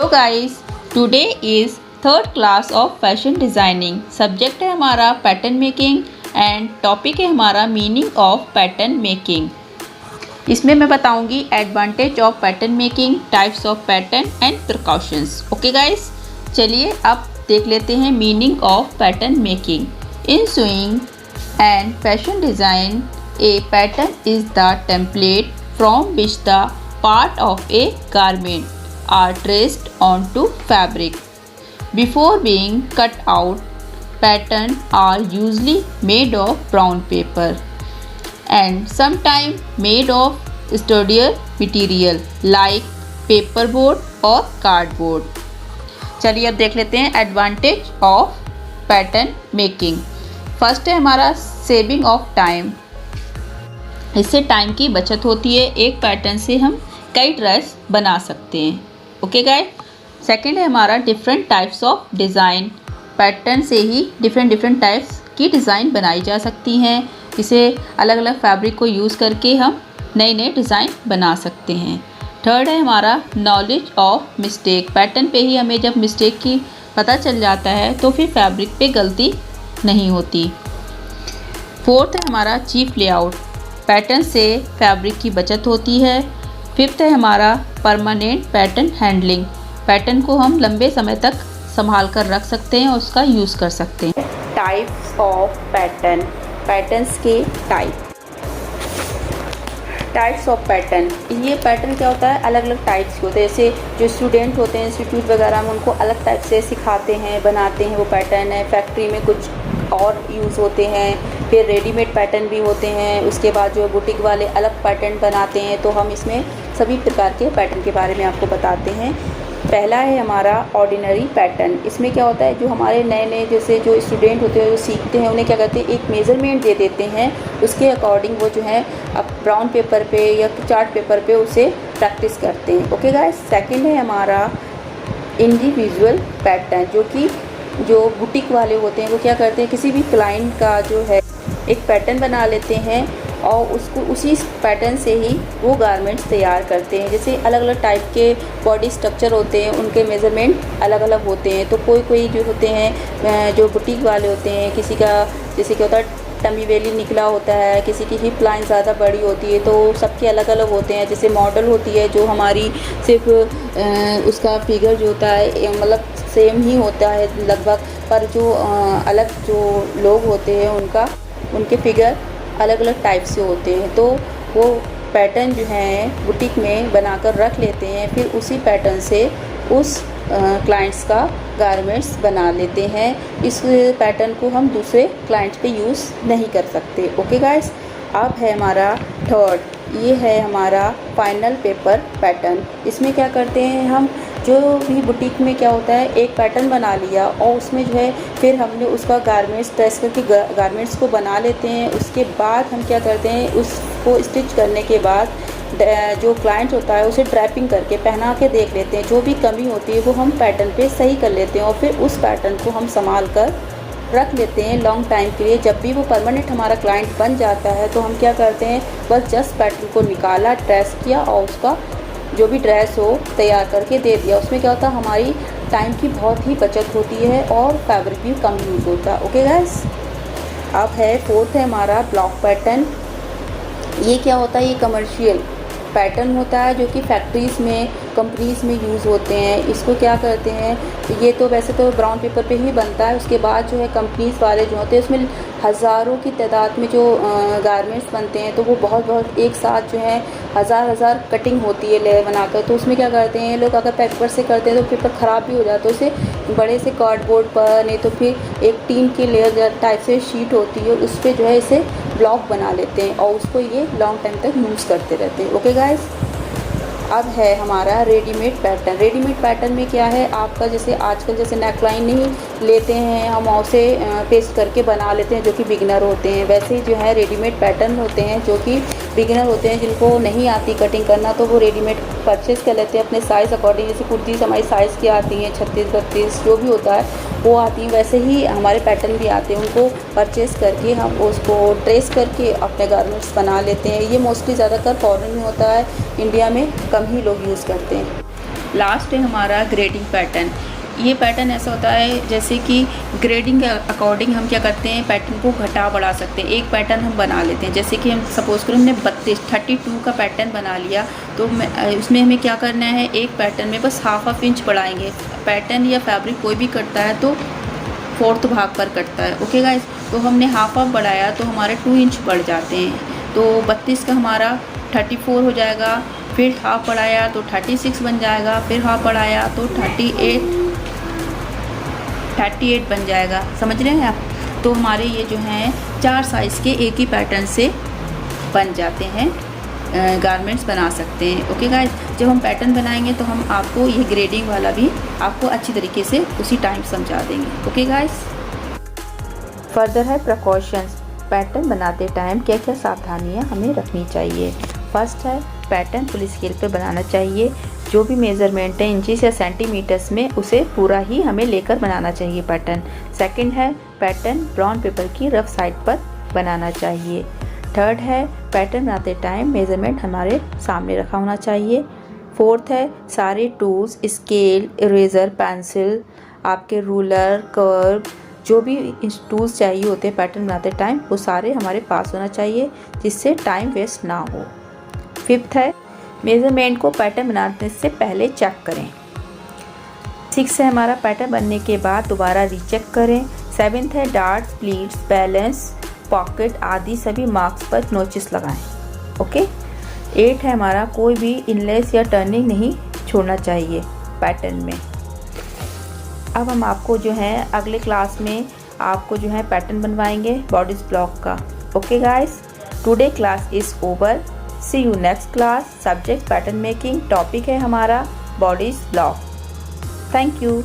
तो guys, today is third class of fashion designing. Subject है हमारा पैटर्न मेकिंग एंड टॉपिक है हमारा मीनिंग ऑफ पैटर्न मेकिंग। इसमें मैं बताऊंगी advantage of pattern making, types of pattern and precautions. Okay guys, चलिए अब देख लेते हैं meaning of pattern making. In sewing and fashion design, A pattern is the template from which the part of A garment are traced onto fabric. Before being cut out, patterns are usually made of brown paper and sometimes made of sturdier material like paperboard or cardboard. चलिए अब देख लेते हैं advantage of pattern making. First है हमारा saving of time. इससे time की बचत होती है। एक पैटर्न से हम कई ड्रेस बना सकते हैं। ओके गाइस, सेकंड है हमारा different types of design. Pattern से ही डिफरेंट टाइप्स की डिज़ाइन बनाई जा सकती हैं। इसे अलग अलग फैब्रिक को यूज़ करके हम नए डिज़ाइन बना सकते हैं। थर्ड है हमारा नॉलेज ऑफ मिस्टेक। पैटर्न पे ही हमें जब मिस्टेक की पता चल जाता है तो फिर फैब्रिक पे गलती नहीं होती। फोर्थ है हमारा चीप लेआउट। पैटर्न से फैब्रिक की बचत होती है। फिफ्थ है हमारा परमानेंट पैटर्न हैंडलिंग। पैटर्न को हम लंबे समय तक संभाल कर रख सकते हैं और उसका यूज़ कर सकते हैं। टाइप्स ऑफ पैटर्न, पैटर्न्स के टाइप्स ऑफ पैटर्न। ये पैटर्न क्या होता है, अलग अलग टाइप्स के होते हैं। जैसे जो स्टूडेंट होते हैं इंस्टीट्यूट वगैरह में, उनको अलग टाइप से सिखाते हैं, बनाते हैं वो पैटर्न है। फैक्ट्री में कुछ और यूज़ होते हैं। फिर रेडीमेड पैटर्न भी होते हैं। उसके बाद जो बुटीक वाले अलग पैटर्न बनाते हैं। तो हम इसमें सभी प्रकार के पैटर्न के बारे में आपको बताते हैं। पहला है हमारा ऑर्डिनरी पैटर्न। इसमें क्या होता है, जो हमारे नए जैसे जो स्टूडेंट होते हैं जो सीखते हैं, उन्हें क्या करते हैं, एक मेज़रमेंट दे देते हैं। उसके अकॉर्डिंग वो जो है अब ब्राउन पेपर पे या चार्ट पेपर पे उसे प्रैक्टिस करते हैं। ओके गाइस, सेकंड है हमारा इंडिविजुअल पैटर्न। जो बुटीक वाले होते हैं वो क्या करते हैं, किसी भी क्लाइंट का जो है एक पैटर्न बना लेते हैं और उसको उसी पैटर्न से ही वो गारमेंट्स तैयार करते हैं। जैसे अलग अलग टाइप के बॉडी स्ट्रक्चर होते हैं, उनके मेज़रमेंट अलग अलग होते हैं। तो कोई जो होते हैं जो बुटीक वाले होते हैं, किसी का जैसे क्या होता है टमी वेली निकला होता है, किसी की हिप लाइन ज़्यादा बड़ी होती है, तो सबके अलग अलग होते हैं। जैसे मॉडल होती है जो हमारी सिर्फ उसका फिगर जो होता है मतलब सेम ही होता है लगभग, पर जो अलग जो लोग होते हैं उनके फिगर अलग अलग टाइप से होते हैं। तो वो पैटर्न जो है बुटीक में बनाकर रख लेते हैं। फिर उसी पैटर्न से उस क्लाइंट्स का गारमेंट्स बना लेते हैं। इस पैटर्न को हम दूसरे क्लाइंट्स पे यूज़ नहीं कर सकते। ओके गाइस, अब है हमारा थर्ड, ये है हमारा फाइनल पेपर पैटर्न। इसमें क्या करते हैं हम, जो भी बुटीक में क्या होता है, एक पैटर्न बना लिया और उसमें जो है फिर हमने उसका गारमेंट्स ट्रेस करके गारमेंट्स को बना लेते हैं। उसके बाद हम क्या करते हैं, उसको स्टिच करने के बाद जो क्लाइंट होता है उसे ड्रैपिंग करके पहना के देख लेते हैं। जो भी कमी होती है वो हम पैटर्न पे सही कर लेते हैं और फिर उस पैटर्न को हम संभाल कर रख लेते हैं लॉन्ग टाइम के लिए। जब भी वो परमानेंट हमारा क्लाइंट बन जाता है तो हम क्या करते हैं, बस जस्ट पैटर्न को निकाला, ट्रेस किया और उसका जो भी ड्रेस हो तैयार करके दे दिया। उसमें क्या होता है, हमारी टाइम की बहुत ही बचत होती है और फैब्रिक भी कम यूज़ होता है। ओके गाइस, अब है फोर्थ है हमारा ब्लॉक पैटर्न। ये क्या होता है, ये कमर्शियल पैटर्न होता है जो कि फैक्ट्रीज़ में कंपनीज़ में यूज़ होते हैं। इसको क्या करते हैं, ये तो वैसे तो ब्राउन पेपर पे ही बनता है। उसके बाद जो है कंपनीज़ वाले जो होते हैं उसमें हज़ारों की तादाद में जो गारमेंट्स बनते हैं, तो वो बहुत एक साथ जो है हज़ार कटिंग होती है लेयर बनाकर। तो उसमें क्या करते हैं लोग, अगर पेपर से करते हैं तो पेपर ख़राब भी हो जाता है। उसे बड़े से कार्डबोर्ड पर, नहीं तो फिर एक टीन की लेयर टाइप से शीट होती है, उस पर जो है इसे ब्लॉक बना लेते हैं और उसको ये लॉन्ग टाइम तक यूज़ करते रहते हैं। ओके गाइस, अब है हमारा रेडीमेड पैटर्न। रेडीमेड पैटर्न में क्या है, आपका जैसे आजकल जैसे नेकलाइन नहीं लेते हैं हम, उसे पेस्ट करके बना लेते हैं जो कि बिगिनर होते हैं। वैसे ही जो है रेडीमेड पैटर्न होते हैं जो कि बिगिनर होते हैं, जिनको नहीं आती कटिंग करना, तो वो रेडीमेड परचेज़ कर लेते हैं अपने साइज़ अकॉर्डिंग। जैसे कुर्तीज़ हमारी साइज़ की आती हैं 36-32 जो भी होता है वो आती हैं, वैसे ही हमारे पैटर्न भी आते हैं। उनको परचेज़ करके हम उसको ट्रेस करके अपने गारमेंट्स बना लेते हैं। ये मोस्टली ज़्यादातर फॉरेन में होता है, इंडिया में कम ही लोग यूज़ करते हैं। लास्ट है हमारा ग्रेडिंग पैटर्न। ये पैटर्न ऐसा होता है जैसे कि ग्रेडिंग के अकॉर्डिंग हम क्या करते हैं, पैटर्न को घटा बढ़ा सकते हैं। एक पैटर्न हम बना लेते हैं, जैसे कि हम सपोज़ करो हमने 32 का पैटर्न बना लिया, तो उसमें हमें क्या करना है, एक पैटर्न में बस हाफ इंच बढ़ाएंगे। पैटर्न या फैब्रिक कोई भी कटता है तो 4th भाग पर कटता है। ओके गाइस, तो हमने हाफ बढ़ाया तो हमारे 2 इंच बढ़ जाते हैं, तो 32 का हमारा 34 हो जाएगा। फिर हाफ बढ़ाया तो 36 बन जाएगा, फिर हाफ बढ़ाया तो 38 बन जाएगा। समझ रहे हैं आप। तो हमारे ये जो हैं 4 साइज़ के एक ही पैटर्न से बन जाते हैं, गारमेंट्स बना सकते हैं। ओके गाइस, जब हम पैटर्न बनाएंगे तो हम आपको ये ग्रेडिंग वाला भी आपको अच्छी तरीके से उसी टाइम समझा देंगे। Okay guys. फर्दर है प्रिकॉशंस। पैटर्न बनाते टाइम क्या क्या सावधानियां हमें रखनी चाहिए। फर्स्ट है पैटर्न फुल स्केल पर बनाना चाहिए। जो भी मेज़रमेंट है इंचेस या सेंटीमीटर्स में, उसे पूरा ही हमें लेकर बनाना चाहिए पैटर्न। सेकंड है पैटर्न ब्राउन पेपर की रफ साइड पर बनाना चाहिए। थर्ड है पैटर्न बनाते टाइम मेज़रमेंट हमारे सामने रखा होना चाहिए। फोर्थ है सारे टूल्स, स्केल, इरेज़र, पेंसिल, आपके रूलर, कर्व, जो भी टूल्स चाहिए होते हैं पैटर्न बनाते टाइम, वो सारे हमारे पास होना चाहिए, जिससे टाइम वेस्ट ना हो। फिफ्थ है मेज़रमेंट को पैटर्न बनाने से पहले चेक करें। 6 है हमारा पैटर्न बनने के बाद दोबारा रीचेक करें। 7th है डार्ट्स, प्लीट्स, बैलेंस, पॉकेट आदि सभी मार्क्स पर नोचिस लगाएं। ओके। 8 है हमारा कोई भी इनलेस या टर्निंग नहीं छोड़ना चाहिए पैटर्न में। अब हम आपको जो है अगले क्लास में आपको जो है पैटर्न बनवाएंगे बॉडीज ब्लॉक का। Okay guys, today class is over. See you next class. Subject pattern making, topic है हमारा बॉडीज ब्लॉक। Thank you.